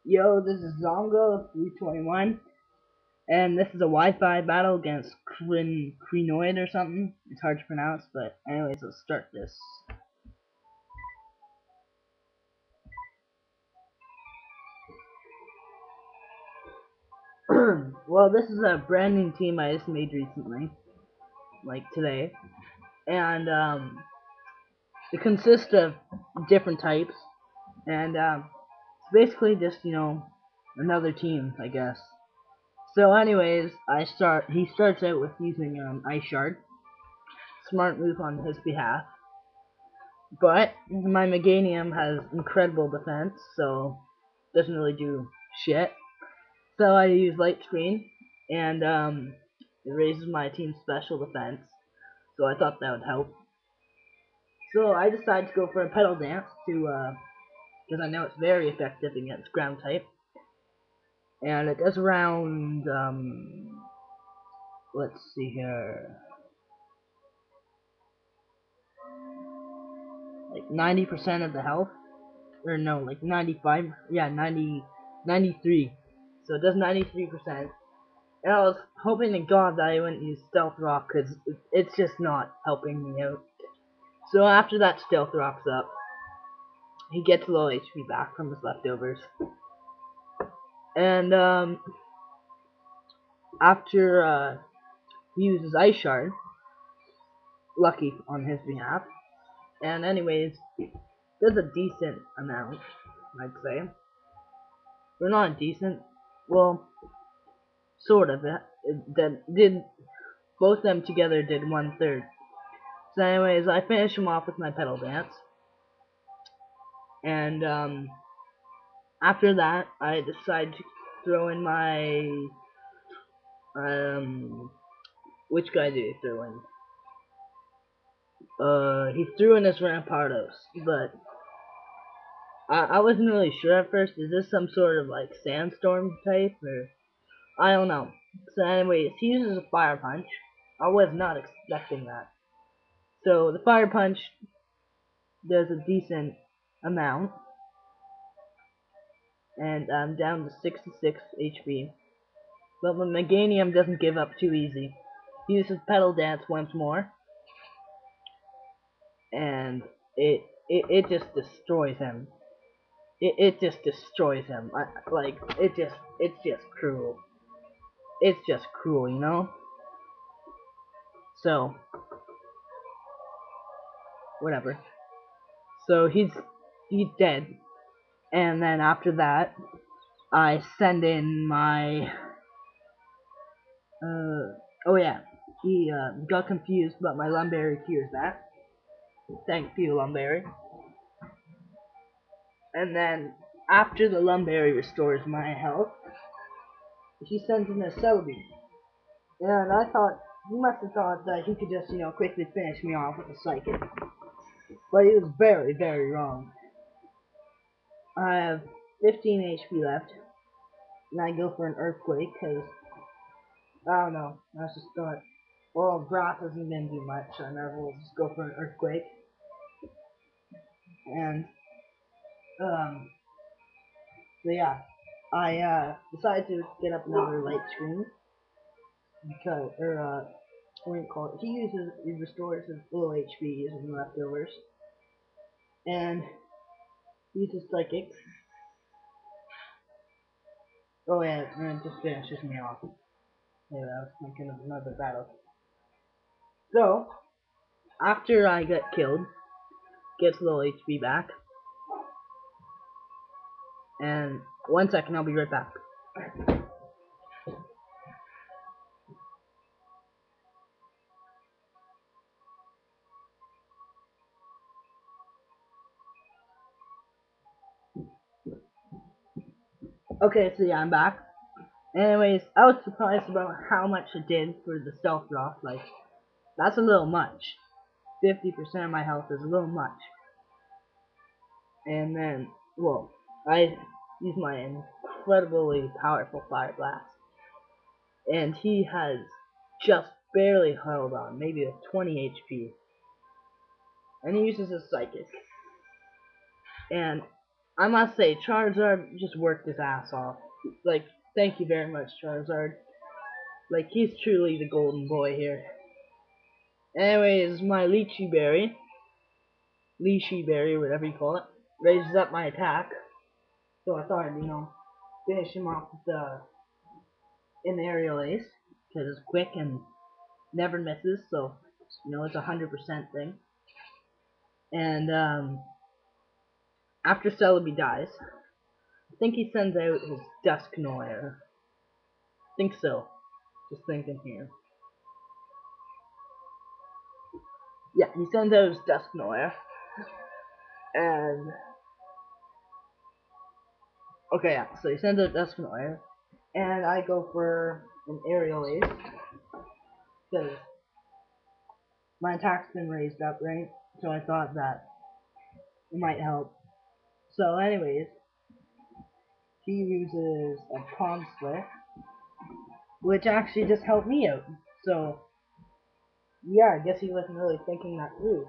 Yo, this is Zongo 321, and this is a Wi-Fi battle against Kriniot or something. It's hard to pronounce, but anyways, let's start this. Well, this is a brand new team I just made recently, like today, and it consists of different types, and it's basically just another team, I guess. So, anyways, He starts out with using Ice Shard, smart move on his behalf. But my Meganium has incredible defense, so doesn't really do shit. So I use Light Screen, and it raises my team's special defense. So I thought that would help. So I decided to go for a Petal Dance because I know it's very effective against ground type, and it does around let's see here, like 90% of the health, or no, like 95, yeah, 93. So it does 93%. And I was hoping to God that I wouldn't use Stealth Rock, because it's just not helping me out. So after that Stealth Rock's up, he gets low HP back from his leftovers. And after he uses Ice Shard, lucky on his behalf. And anyways, does a decent amount, I'd say. Or not decent, well, sort of. Did both of them together did 1/3. So anyways, I finish him off with my Petal Dance. And after that, I decided to throw in my which guy did he throw in? He threw in his Rampardos, but I wasn't really sure at first. Is this some sort of like sandstorm type, or I don't know. So anyways, he uses a Fire Punch. I was not expecting that. So the Fire Punch does a decent amount, and I'm down to 66 HP. But the Meganium doesn't give up too easy. He uses Petal Dance once more, and it just destroys him. It just destroys him. It's just cruel. It's just cruel, you know? So, whatever. So he's dead. And then after that, I send in my oh yeah, he got confused, but my Lumberry cures that. Thank you, Lumberry. And then after the Lumberry restores my health, he sends in a Celebi. And I thought, he must have thought that he could just, quickly finish me off with a Psychic. But he was very, very wrong. I have 15 HP left, and I go for an Earthquake, because, I don't know, I just thought, well, Grass isn't going to do much, so I might as well just go for an Earthquake. And, so yeah, I decided to get up another Light Screen, because, what do you call it? He restores his low HP using leftovers, and he uses Psychic. Oh yeah, and it just finishes me off. Yeah, I was thinking of another battle. So, after I get killed, gets a little HP back, and 1 second, I'll be right back. Okay, so yeah, I'm back. Anyways, I was surprised about how much it did for the stealth drop. Like, that's a little much. 50% of my health is a little much. And then, well, I use my incredibly powerful Fire Blast. And he has just barely held on, maybe a 20 HP. And he uses his Psychic. And I must say, Charizard just worked his ass off. Like, thank you very much, Charizard. Like, he's truly the golden boy here. Anyways, my Lychee Berry, whatever you call it, raises up my attack. So I thought, finish him off with an aerial ace, because it's quick and never misses, so, it's a 100% thing. And, after Celebi dies, I think he sends out his dusknoir. Think so. Just thinking here. Yeah, he sends out his dusknoir. And okay, yeah, so he sends out dusknoir, and I go for an aerial ace because my attack's been raised up, right? So I thought that it might help. So, anyways, he uses a palm split, which actually just helped me out. So, yeah, I guess he wasn't really thinking that through.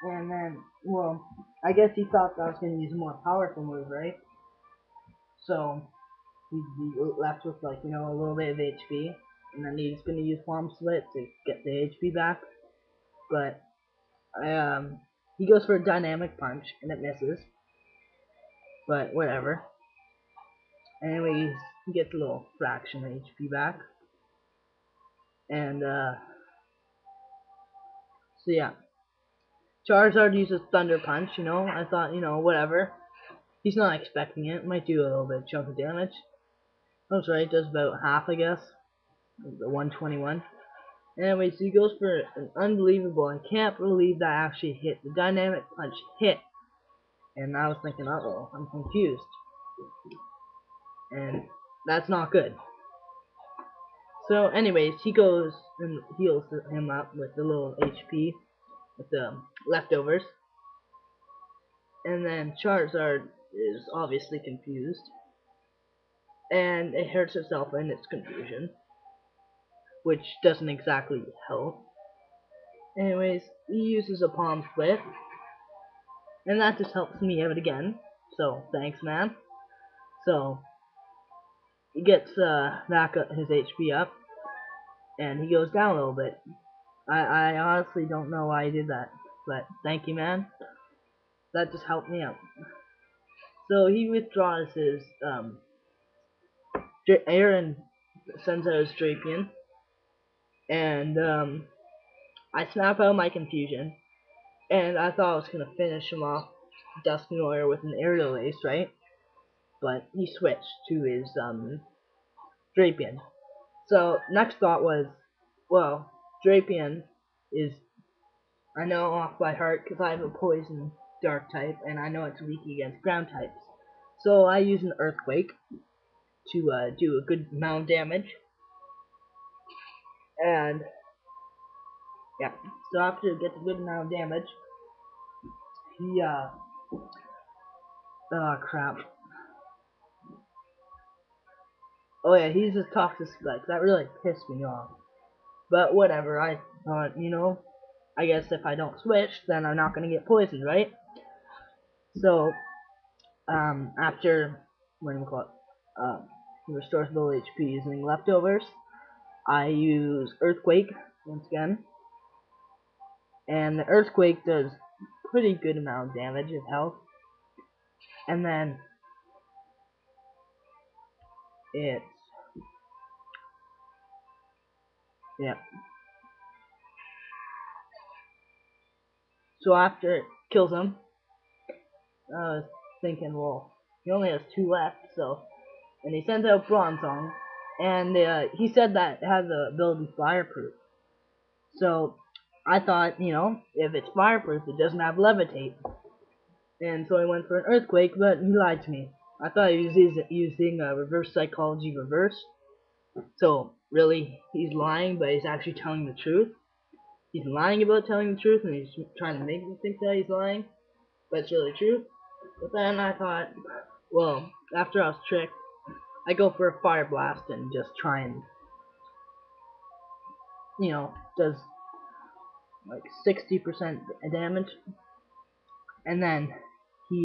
And then, well, I guess he thought that I was going to use a more powerful move, right? So, he'd be left with, like, a little bit of HP. And then he's going to use Palm Split to get the HP back. But, he goes for a Dynamic Punch, and it misses. But, whatever. Anyways, he gets a little fraction of HP back. And, so yeah. Charizard uses Thunder Punch, I thought, whatever. He's not expecting it. Might do a little bit of chunk of damage. I was right, does about half, I guess. The 121. Anyway, so he goes for an unbelievable, I can't believe that actually hit. The Dynamic Punch hit. And I was thinking, uh-oh, I'm confused. And that's not good. So anyways, he goes and heals him up with the little HP, with the leftovers. And then Charizard is obviously confused. And it hurts itself in its confusion, which doesn't exactly help. Anyways, he uses a Palm Split, and that just helps me out again. So, thanks, man. So, he gets back up his HP up, and he goes down a little bit. I honestly don't know why he did that, but thank you, man. That just helped me out. So, he withdraws his, Aaron sends out his Drapion, and, I snap out my confusion, and I thought I was going to finish him off Dusknoir with an aerial ace, right? But he switched to his Drapion. So next thought was, well, Drapion is, I know off by heart because I have a poison dark type and I know it's weak against ground types. So I use an Earthquake to do a good amount of damage. And yeah, so after it gets a good amount of damage, he oh crap. Oh yeah, he's a Toxic Spike. That really pissed me off. But whatever, I thought, I guess if I don't switch, then I'm not gonna get poisoned, right? So, after, what do we call it, restores low HP using leftovers, I use Earthquake once again, and the Earthquake does pretty good amount of damage of health, and then it's, yeah, so after it kills him, I was thinking, well, he only has 2 left, so, and he sends out Bronzong, and he said that it has the ability Fireproof. So I thought, if it's fireproof, it doesn't have levitate. And so I went for an Earthquake, but he lied to me. I thought he was using reverse psychology reverse. So really, he's lying, but he's actually telling the truth. He's lying about telling the truth, and he's trying to make me think that he's lying, but it's really true. But then I thought, well, after I was tricked, I go for a Fire Blast and just try and, does like 60% damage. And then